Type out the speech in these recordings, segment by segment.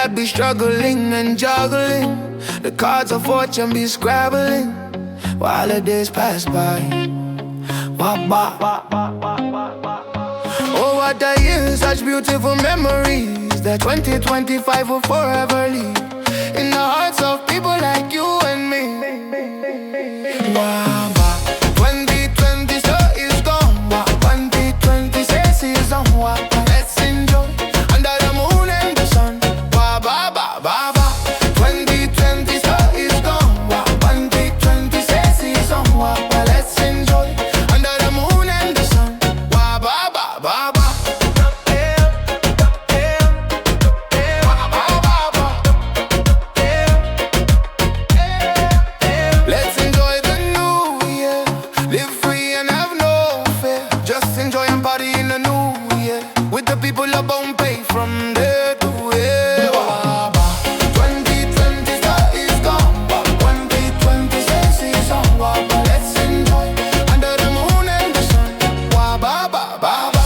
I'd be struggling and juggling, the cards of fortune be scrabbling, while the days pass by. Wah, bah. Oh, what a year, such beautiful memories that 2025 will forever leave in the hearts of people like you and me. Wah, bah. 2020 so is gone, wah. 2026 is on, wah. Let's enjoy under the moon and the sun. Wah, bah, bah, bah, bah. 2020 so is gone, wah. 2026 is on, wah. Let's enjoy under the moon and the sun. Wah, bah, bah, bah, bah. Let's enjoy the new year, live free and have no fear. Just enjoy and party in the new year with the people of Pohnpeian from there to here. 2020 is gone, 2026 is on. Let's enjoy under the moon and the sun. Wah, bah, bah, bah, bah.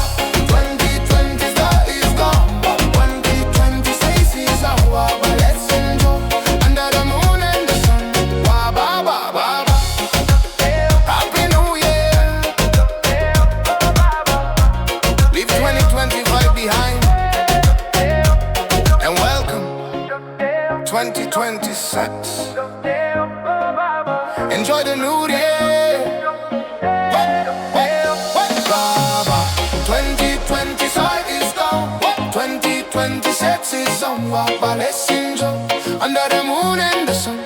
2020 is gone, 2026 is on. Let's enjoy under the moon and the sun. Wah, bah, bah, bah, bah. Happy New Year. Leave 2025 behind and welcome 2026. Enjoy the new year. 2025 is gone, 2026 is on. Let's enjoy under the moon and the sun.